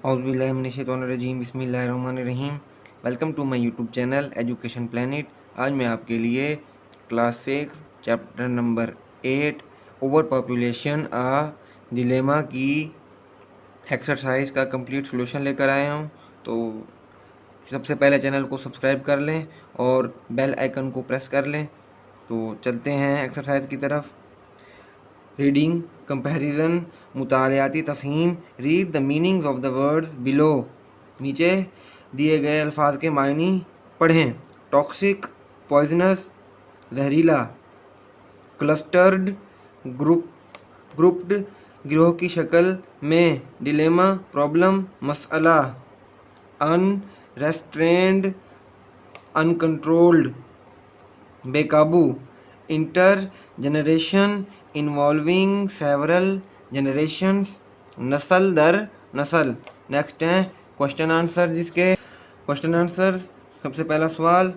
औज़ुबिल्लाहिमिनश्शैतानिर्रजीम बिस्मिल्लाहिर्रहमानिर्रहीम। Welcome to my YouTube channel education planet. आज मैं आपके लिए class 6 chapter number 8 over population a dilemma की एक्सरसाइज का कंप्लीट सॉल्यूशन लेकर आया हूँ। तो सबसे पहले चैनल को सब्सक्राइब कर लें और बेल आइकन को प्रेस कर लें। तो चलते हैं एक्सरसाइज की तरफ। रीडिंग कंपैरिजन मुतालियाती तफ़हीम। Read the meanings of the words below. नीचे दिए गए अल्फाज के मायने पढ़ें। टॉक्सिक, पॉइजनस, जहरीला। क्लस्टर्ड, ग्रुप्ड, गिरोह की शक्ल में। डिलेमा, प्रॉब्लम, मसला। अनरेस्ट्रेंड, अनकंट्रोल्ड, बेकाबू। Inter generation, involving several generations, नस्ल दर नस्ल। नेक्स्ट है क्वेश्चन आंसर, जिसके क्वेश्चन आंसर। सबसे पहला सवाल,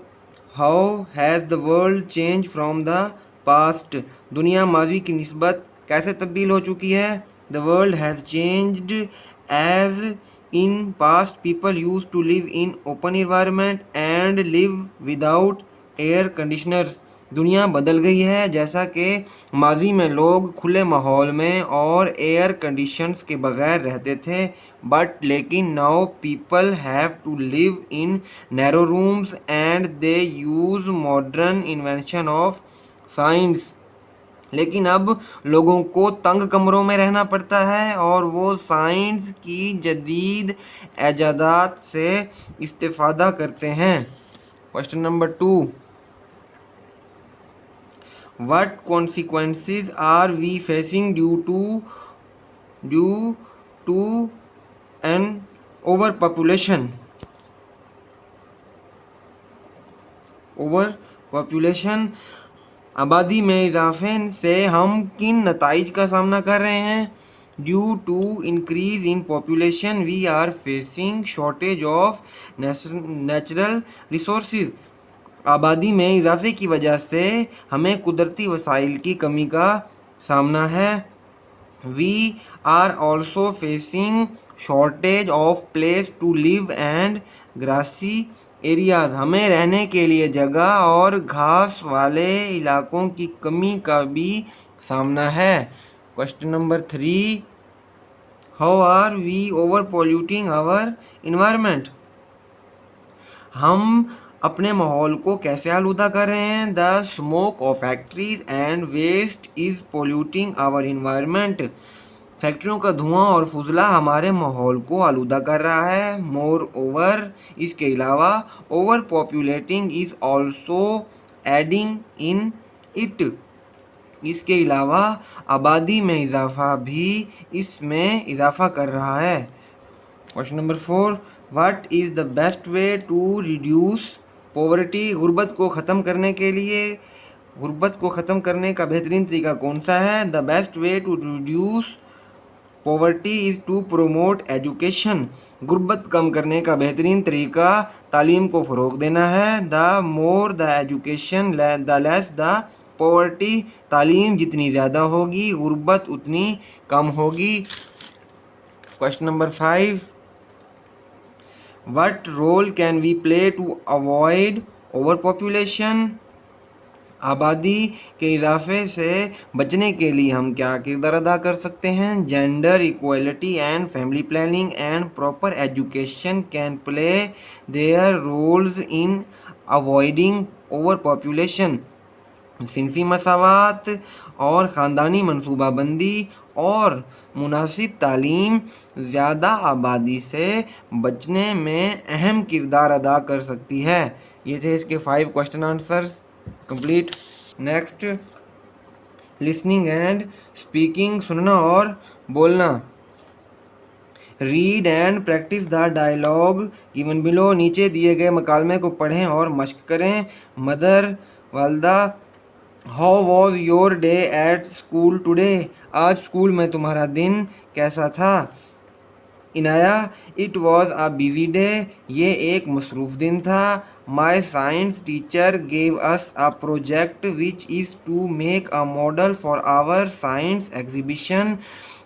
how has the world change from the past. दुनिया माजी की निस्बत कैसे तब्दील हो चुकी है। The world has changed as in past people use to live in open environment and live without air conditioners. दुनिया बदल गई है जैसा कि माजी में लोग खुले माहौल में और एयर कंडीशंस के बगैर रहते थे, बट लेकिन now people have to live in narrow rooms and they use modern invention of science. लेकिन अब लोगों को तंग कमरों में रहना पड़ता है और वो साइंस की जदीद ऐजादात से इस्तेफादा करते हैं। Question number 2, What consequences are we facing due to an overpopulation? ओवरपॉपुलेशन, आबादी में इजाफे से हम किन नताइज का सामना कर रहे हैं। Due to increase in population we are facing shortage of natural resources. आबादी में इजाफे की वजह से हमें कुदरती वसाइल की कमी का सामना है। We are also facing shortage of place to live and grassy areas. हमें रहने के लिए जगह और घास वाले इलाकों की कमी का भी सामना है। Question number 3, how are we over polluting our environment. हम अपने माहौल को कैसे आलूदा कर रहे हैं। The smoke of factories and waste is polluting our environment. फैक्ट्रियों का धुआं और फुजला हमारे माहौल को आलूदा कर रहा है। मोर ओवर, इसके अलावा, overpopulating is also adding in it. इसके अलावा आबादी में इजाफा भी इसमें इजाफा कर रहा है। Question number 4, what is the best way to reduce poverty. गुर्बत को ख़त्म करने के लिए, गुर्बत को ख़त्म करने का बेहतरीन तरीका कौन सा है। The best way to reduce poverty is to promote education. गुर्बत कम करने का बेहतरीन तरीका तालीम को फ़रोग देना है। The more the education the less the poverty. तालीम जितनी ज़्यादा होगी गुर्बत उतनी कम होगी। Question number 5, What role can we play to avoid overpopulation? आबादी के इजाफे से बचने के लिए हम क्या किरदार अदा कर सकते हैं। Gender equality and family planning and proper education can play their roles in avoiding overpopulation. सिनफी मसावत और ख़ानदानी मनसूबाबंदी और मुनासिब तालीम ज़्यादा आबादी से बचने में अहम किरदार अदा कर सकती है। ये थे इसके 5 question answers complete. Next, listening and speaking, सुनना और बोलना। Read and practice the dialogue given below. नीचे दिए गए मकालमे को पढ़ें और मश्क करें। मदर, वालदा, how was your day at school today. आज स्कूल में तुम्हारा दिन कैसा था। Inaya, it was a busy day. ये एक मसरूफ़ दिन था। My science teacher gave us a project which is to make a model for our science exhibition.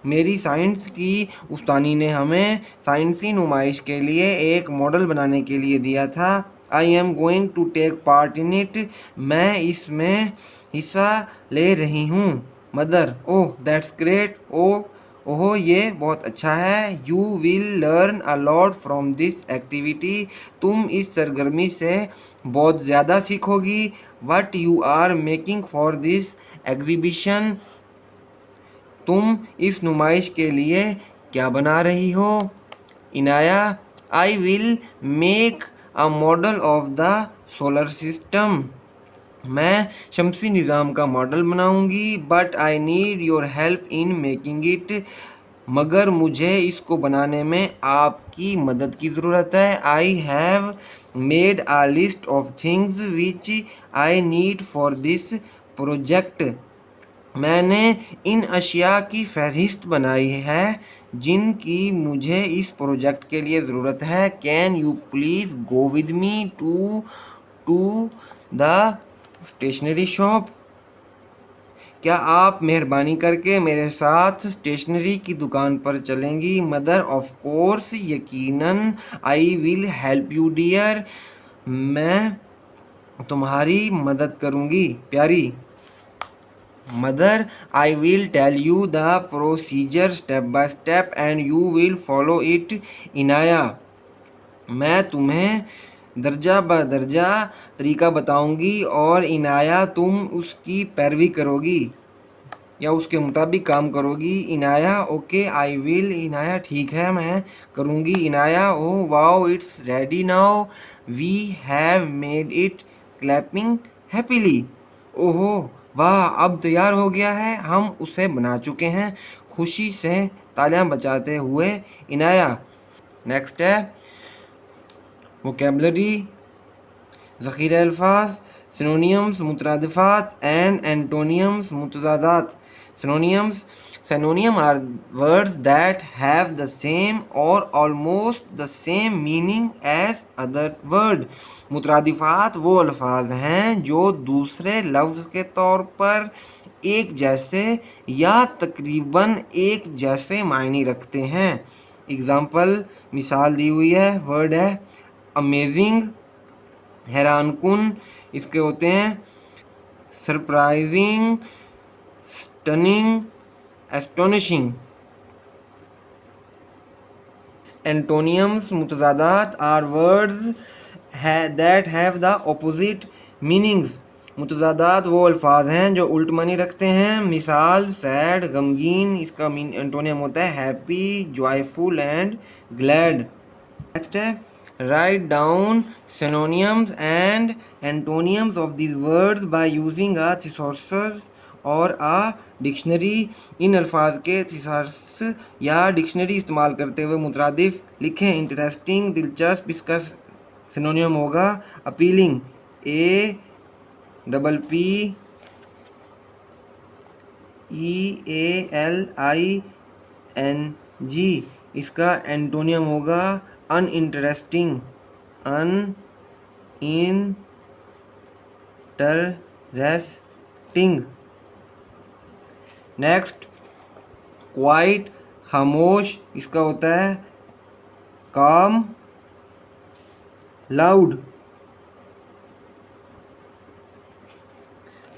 मेरी साइंस की उस्तानी ने हमें साइंसी नुमाइश के लिए एक मॉडल बनाने के लिए दिया था। I am going to take part in it. मैं इसमें हिस्सा ले रही हूँ। Mother, oh that's great. Oh ये बहुत अच्छा है। You will learn a lot from this activity. तुम इस सरगर्मी से बहुत ज़्यादा सीखोगी। What you are making for this exhibition. तुम इस नुमाइश के लिए क्या बना रही हो? Inaya, I will make a model of the solar system. मैं शमसी निज़ाम का मॉडल बनाऊंगी। But I need your help in making it. मगर मुझे इसको बनाने में आपकी मदद की ज़रूरत है। I have made a list of things which I need for this project. मैंने इन अशिया की फहरिस्त बनाई है जिनकी मुझे इस प्रोजेक्ट के लिए ज़रूरत है। Can you please go with me to the stationery shop. क्या आप मेहरबानी करके मेरे साथ स्टेशनरी की दुकान पर चलेंगी? मदर, ऑफ कोर्स, यकीनन, I will help you dear. मैं तुम्हारी मदद करूंगी प्यारी। Mother, I will tell you the procedure step by step and you will follow it. Inaya, मैं तुम्हें दर्जा ब दर्जा तरीका बताऊंगी और इनाया तुम उसकी पैरवी करोगी या उसके मुताबिक काम करोगी। Inaya, okay I will. Inaya, ठीक है मैं करूंगी। Inaya, oh wow it's ready now. We have made it clapping happily. ओहो वाह, अब तैयार हो गया है, हम उसे बना चुके हैं खुशी से तालियां बजाते हुए। इनाया, नेक्स्ट है वोकेबलरी, ज़ख़ीरा अल्फाज, सिनोनियम्स, मुतरादिफ़ात एंड एंटोनियम्स, मुतज़ादात। Synonyms, synonym are words that have the same or almost the same meaning as other word. मुतरादिफ़ात वो अल्फाज हैं जो दूसरे लफ्ज़ के तौर पर एक जैसे या तकरीबन एक जैसे मायने रखते हैं। एग्ज़ाम्पल, मिसाल दी हुई है, वर्ड है अमेजिंग, हैरानकुन। इसके होते हैं सरप्राइजिंग, स्टनिंग, एस्टोनिशिंग। एंटोनियम्स, मुतज़ादात are words that have the opposite meanings. मुतज़ादात वो अल्फाज हैं जो उल्ट मानी रखते हैं। मिसाल, सैड, गमगीन। इसका एंटोनियम होता है happy, joyful and glad. Next है right down synonyms and antonyms of these words by using a thesaurus और a डिक्शनरी। इन अल्फाज के थिसारस या डिक्शनरी इस्तेमाल करते हुए मुतरादिफ लिखें। इंटरेस्टिंग, दिलचस्प। इसका सिनोनियम होगा अपीलिंग, APPEALING। इसका एंटोनियम होगा अनइंटरेस्टिंग, अनइंटरेस्टिंग। नेक्स्ट, क्वाइट, खामोश। इसका होता है काम, लाउड।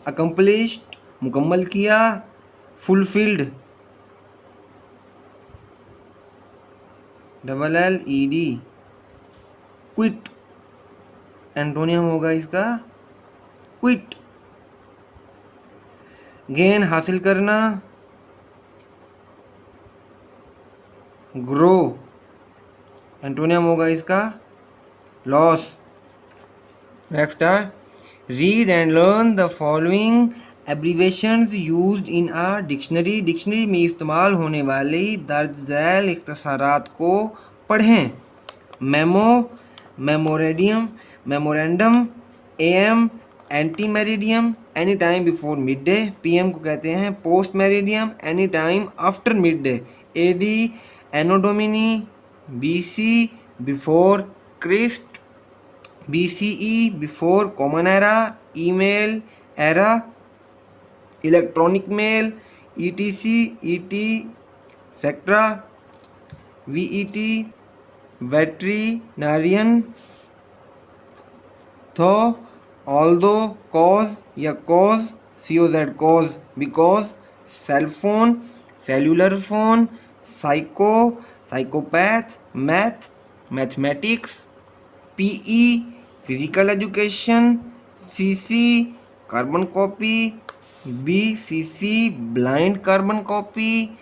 अकम्पलिश्ड, मुकम्मल किया, फुलफिल्ड, LLED। क्विट, एंटोनियम होगा इसका क्विट। गेन, हासिल करना, ग्रो। एंटोनियम होगा इसका लॉस। नेक्स्ट है read and learn the following abbreviations used in a dictionary. Dictionary में इस्तेमाल होने वाली दर्ज झैल इख्तिसारात को पढ़ें। Memo, memorandum, memorandum. AM, ante meridiem, any time before midday. PM को कहते हैं post meridiem, any time after midday. AD, anno domini. BC, before Christ. BCE, before common era. Email era, electronic mail. ETC, ET etc. vet, veterinarian, though, although, cause या cause, cause, because, cell phone, cellular phone, psycho, psychopath, math, mathematics, PE, physical education, CC, carbon copy, BCC, blind carbon copy,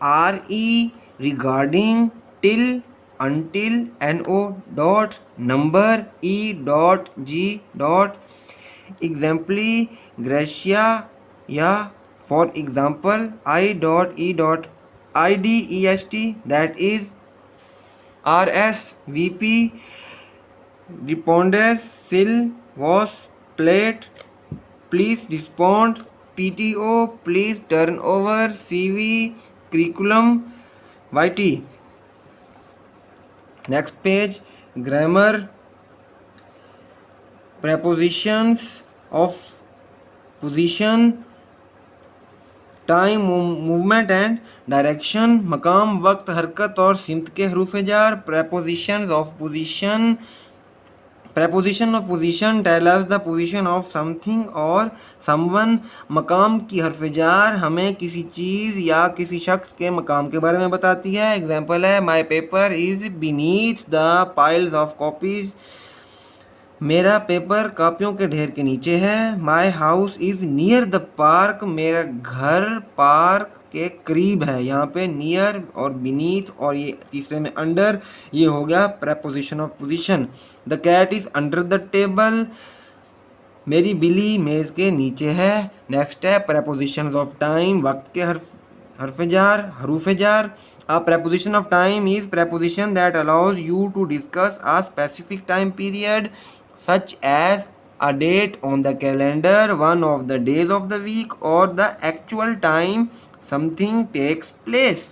RE, regarding, till, until, NO dot, number, E dot, G dot, exempli, gratia, या for example, I dot, E dot, IDEST, that is RSVP, respondes, sil, was, plate, please respond, PTO, please turn over, CV, curriculum, YT. Next page, grammar, prepositions of position, time, movement and direction, मकाम, वक्त, हरकत और सिमत के हरूफ jar, prepositions of position, preposition of position tell us the position of something और someone, मकाम की हरफ जार हमें किसी चीज़ या किसी शख्स के मकाम के बारे में बताती है। एग्जाम्पल है my paper is beneath the piles of copies, मेरा पेपर कापियों के ढेर के नीचे है। My house is near the park, मेरा घर पार्क के करीब है। यहाँ पे नियर और बीनीथ और ये तीसरे में अंडर, ये हो गया preposition of position. The cat is under the table, मेरी बिल्ली मेज़ के नीचे है। नेक्स्ट है प्रेपोजिशन ऑफ टाइम, वक्त के हरफ जार, हरूफ जार। A preposition of time is preposition that allows you to discuss a specific time period, such as a date on the calendar, one of the days of the week, or the actual time something takes place.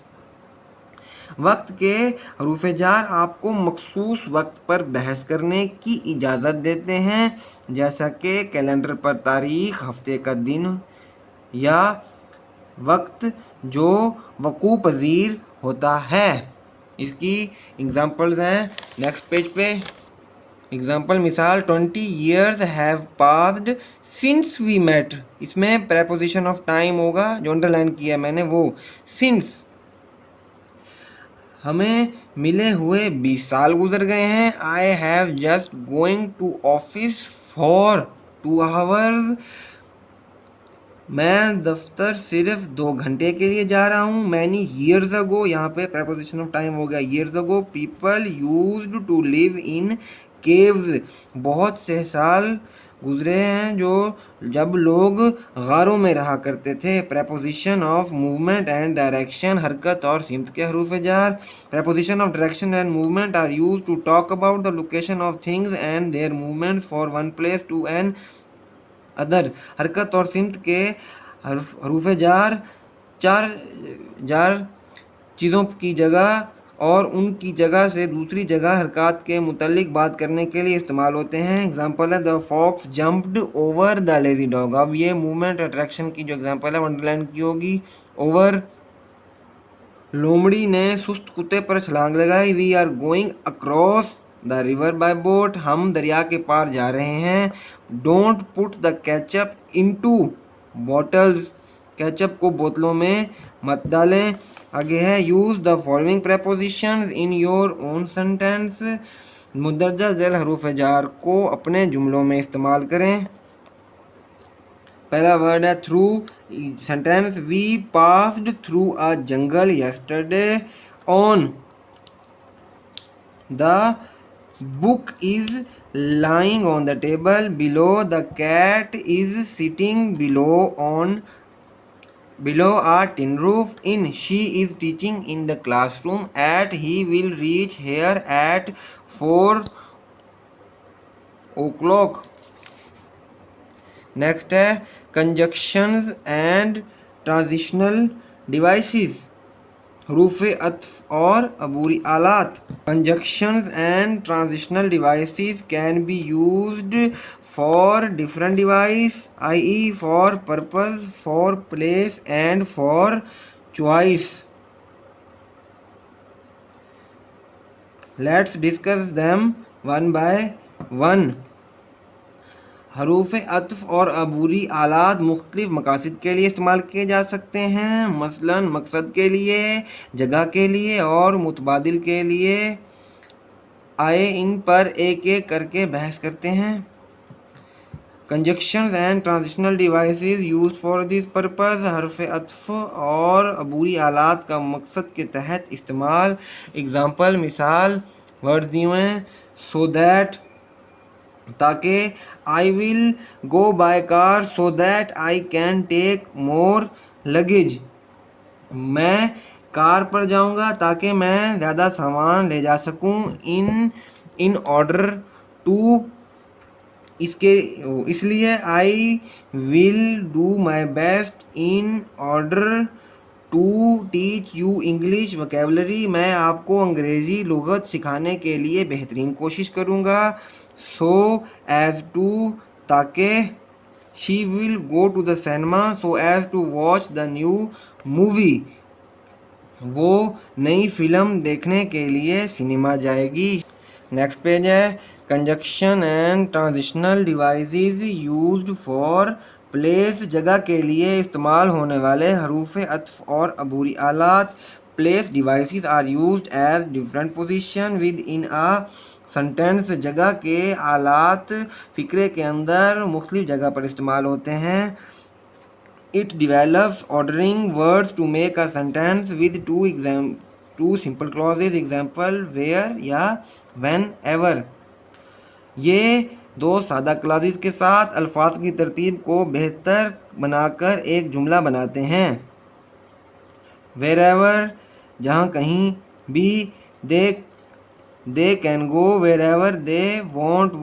वक्त के हरूफ jar आपको मखसूस वक्त पर बहस करने की इजाज़त देते हैं, जैसा कि कैलेंडर पर तारीख, हफ्ते का दिन या वक्त जो वकू पजीर होता है। इसकी एग्जाम्पल्स हैं नेक्स्ट पेज पे। एग्जाम्पल मिसाल 20 years have passed since we met, इसमें प्रेपोजिशन ऑफ टाइम होगा जो अंडरलाइन किया मैंने वो सिंस। हमें मिले हुए 20 साल गुजर गए हैं। I have just going to office for 2 hours, मैं दफ्तर सिर्फ 2 घंटे के लिए जा रहा हूँ। मैनी ईयर्स अगो, यहाँ पे प्रेपोजिशन ऑफ टाइम हो गया years ago. People used to live in caves, बहुत से साल गुजरे हैं जो जब लोग गारों में रहा करते थे। Preposition of movement and direction, हरकत और सिमत के हरूफ जार। Preposition of direction and movement are use to talk about the location of things and their movement for one place to another. हरकत और सिमत के हरूफ जार चीज़ों की जगह और उनकी जगह से दूसरी जगह हरकत के मुतल्लिक बात करने के लिए इस्तेमाल होते हैं। एग्जाम्पल है the fox jumped over the lazy dog. अब ये मूवमेंट अट्रैक्शन की जो एग्जाम्पल है अंडरलाइन की होगी। ओवर, लोमड़ी ने सुस्त कुत्ते पर छलांग लगाई। We are going across the river by boat, हम दरिया के पार जा रहे हैं। Don't put the ketchup into bottles, ketchup को बोतलों में मत डालें। आगे है use the following prepositions in your own sentence, मुंदरजा झैल हरूफ जार को अपने जुमलों में इस्तेमाल करें। पहला वर्ड है through, sentence we passed through a jungle yesterday. On, the book is lying on the table. Below, the cat is sitting below a tin roof. In, she is teaching in the classroom. At, he will reach here at 4 o'clock. Next है conjunctions and transitional devices, हरूफ अत्फ और अबूरी आलात। Conjunctions and transitional devices can be used for different device, i.e. For purpose, for place and for choice. Let's discuss them one by one. हरूफ अत्फ और अबूरी आलात मुख्तलिफ मकासद के लिए इस्तेमाल किए जा सकते हैं, मसलन मकसद के लिए, जगह के लिए और मुतबादिल के लिए। आए इन पर एक एक करके बहस करते हैं। Conjunctions and transitional devices used for this purpose. हरफ अत्फ और अबूरी आलात का मकसद के तहत इस्तेमाल। एग्जाम्पल मिसाल वर्ड्स दिए हैं, सो दैट ताकि, I will go by car so that I can take more luggage, मैं कार पर जाऊंगा ताकि मैं ज़्यादा सामान ले जा सकूं। इन ऑर्डर टू, इसलिए I will do my best in order to teach you English vocabulary, मैं आपको अंग्रेज़ी लुगत सिखाने के लिए बेहतरीन कोशिश करूँगा। सो एज टू ताकि, she will go to the cinema so as to watch the new movie, वो नई फिल्म देखने के लिए सिनेमा जाएगी। नेक्स्ट पेज है, conjunction and transitional devices used for place, जगह के लिए इस्तेमाल होने वाले हरूफ अत्फ और अबूरी आलात। Place devices are used as different position within a sentence, जगह के आलात फ़िक्रे के अंदर मुख्तलिफ जगह पर इस्तेमाल होते हैं। It develops ordering words to make a sentence with two simple clauses, example where या whenever। ये दो सादा क्लॉजेस के साथ अल्फाज की तरतीब को बेहतर बनाकर एक जुमला बनाते हैं। wherever जहाँ कहीं भी, they can go wherever they want,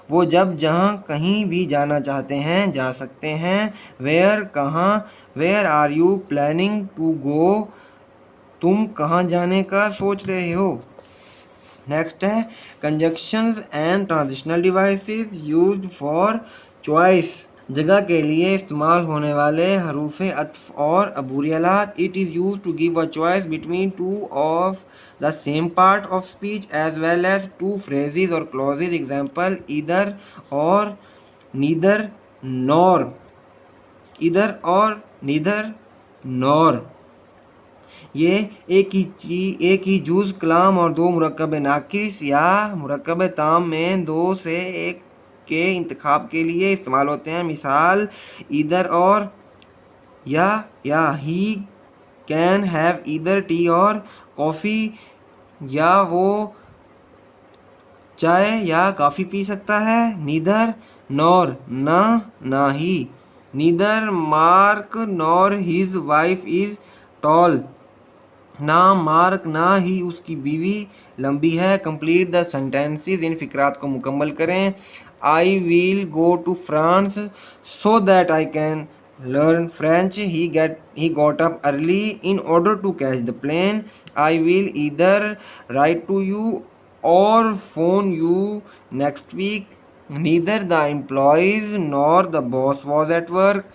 वो जब जहाँ कहीं भी जाना चाहते हैं जा सकते हैं। वेयर कहाँ, where are you planning to go, तुम कहाँ जाने का सोच रहे हो। नेक्स्ट है, conjunctions and transitional devices used for choice, जगह के लिए इस्तेमाल होने वाले हरूफ अत्फ और अबूरी आलात। It is use to give a choice between two of the same part of speech as well as two phrases or clauses, example either or neither nor, either or neither nor. ये एक ही जुज़ कलाम और दो मुरक्कब नाकिस या मुरक्कब ताम में दो से एक के इंतखाब के लिए इस्तेमाल होते हैं। मिसाल ईदर और या he can have either T और कॉफ़ी, या वो चाय या कॉफ़ी पी सकता है। नीदर नॉर ना ही, neither Mark nor his wife is tall, ना मार्क ना ही उसकी बीवी लंबी है। कंप्लीट द सेंटेंसेस, इन फिक्रात को मुकम्मल करें। I will go to France so that I can learn French, he got up early in order to catch the plane. I will either write to you or phone you next week. Neither the employees nor the boss was at work.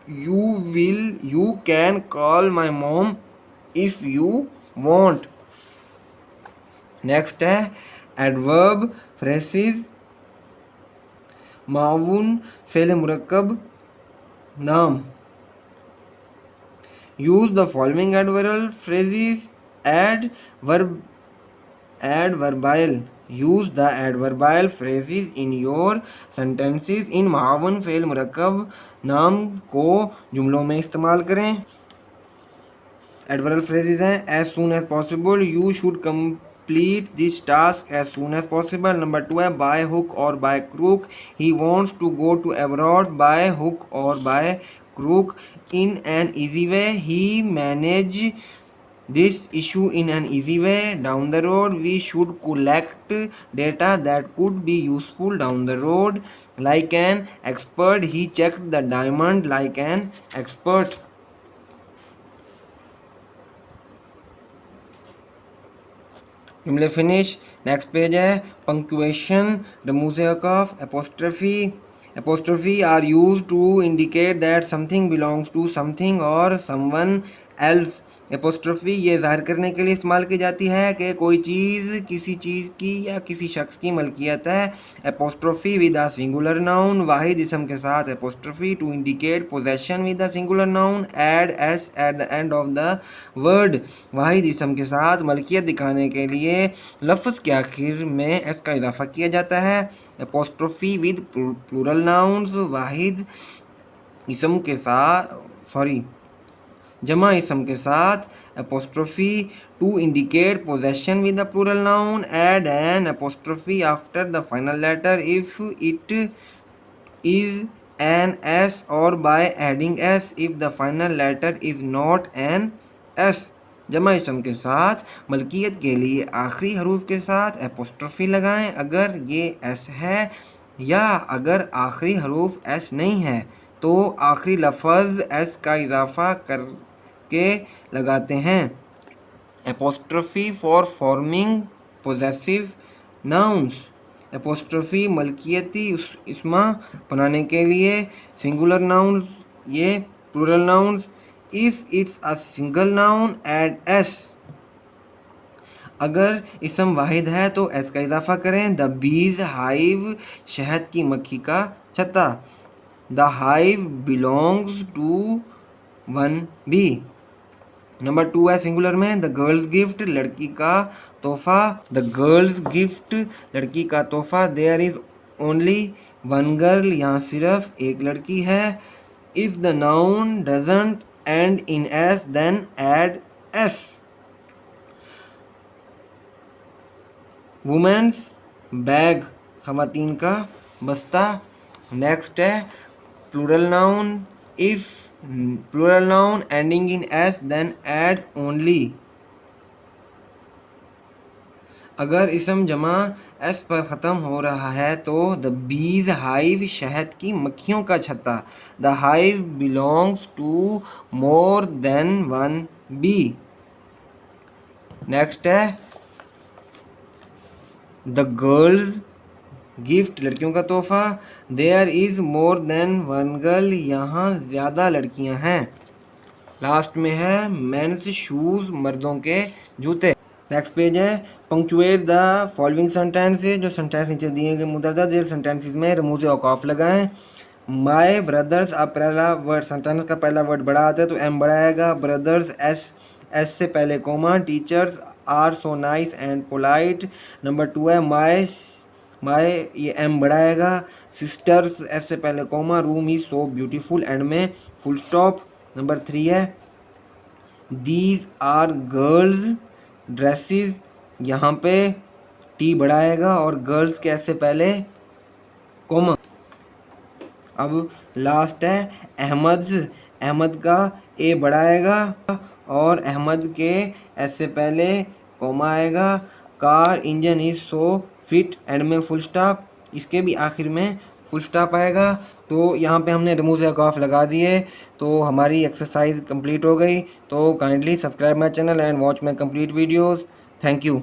You can call my mom if you want। Next है, adverb phrases, मावून फेल मुरक्कब नाम। Use the following adverbial phrases, adverbial, use the adverbial phrases in your sentences। इन मावून फेल मुरक्कब नाम को जुमलों में इस्तेमाल करें। एडवर्बल फ्रेजेस हैं, as soon as possible, you should complete this task as soon as possible. Number 2 है, by hook or by crook, he wants to go to abroad, by hook or by crook. In an easy way, he manage this issue in an easy way। down the road, we should collect data that could be useful down the road। like an expert, he checked the diamond like an expert। जुमले finish. Next page है, punctuation, रमूज़ औक़ाफ़, apostrophe are used to indicate that something belongs to something or someone else. Apostrophe ये ज़ाहिर करने के लिए इस्तेमाल की जाती है कि कोई चीज़ किसी चीज़ की या किसी शख्स की मलकियत है। Apostrophe with a singular noun, वाहिद इसम के साथ apostrophe to indicate possession with a singular noun, add S at the end of the word, वाहिद इसम के साथ मलकियत दिखाने के लिए लफ्ज़ के आखिर में एस का इजाफा किया जाता है। एपोस्ट्रोफी विद प्लूरल नाउन्स, वाहिद इसम के साथ जमा इसम के साथ apostrophe to indicate possession with the plural noun, add an apostrophe after the final letter if it is an S or by adding S if the final letter is not an S. जमा इसम के साथ मलकियत के लिए आखिरी हरूफ के साथ एपोस्ट्रोफी लगाएं अगर ये एस है, या अगर आखिरी हरूफ एस नहीं है तो आखिरी लफ्ज़ एस का इजाफा करके लगाते हैं। Apostrophe for forming possessive nouns, apostrophe मलकियती इसमा बनाने के लिए सिंगुलर नाउन्स ये plural nouns, if it's a single noun add S, अगर इसम वाहिद है तो एस का इजाफा करें। द बीज हाइव, शहद की मक्खी का छत्ता। The hive belongs to 1B। Number 2 है सिंगुलर में द गर्ल्स गिफ्ट, लड़की का तोहफा। द गर्ल्स गिफ्ट, लड़की का तोहफा। देयर इज ओनली 1 गर्ल, यहाँ सिर्फ एक लड़की है। If the noun doesn't end in S then add S. Women's bag, खवातीन का बस्ता। नेक्स्ट है plural noun, if plural noun ending in S then add only, अगर इसम जमा एस पर ख़त्म हो रहा है तो द बीज हाइव, शहद की मक्खियों का छत्ता। The hive belongs to more than 1B। Next है द गर्ल्स गिफ्ट, लड़कियों का तोहफा। There is more than 1 girl, यहाँ ज़्यादा लड़कियाँ हैं। लास्ट में है मेंस शूज़, मर्दों के जूते। नेक्स्ट पेज है पंक्चुएट द फॉलोइंग सेंटेंसेस, जो सेंटेंस नीचे दिए गए मुदर्जा जेल सेंटेंसेस में रमूज़ औकाफ लगाएं। माय ब्रदर्स, अब पहला वर्ड सेंटेंस का पहला वर्ड बड़ा आता है तो एम बड़ा आएगा। ब्रदर्स एस से पहले comma. Teachers are so nice and polite. Number 2 है माय ये एम बड़ा आएगा। सिस्टर्स एस से पहले comma. Room is so beautiful, end में फुल स्टॉप। नंबर 3 है दीज आर गर्ल्स ड्रेसेस, यहाँ पे टी बड़ा आएगा और गर्ल्स के एस से पहले कोमा। अब लास्ट है अहमद का ए बड़ा आएगा और अहमद के एस से पहले कोमा आएगा। Car engine is so fit, and में फुल स्टॉप, इसके भी आखिर में फुल स्टॉप आएगा। तो यहाँ पे हमने रमूज़ औकाफ लगा दिए, तो हमारी एक्सरसाइज कंप्लीट हो गई। तो kindly subscribe my channel and watch my complete videos. Thank you.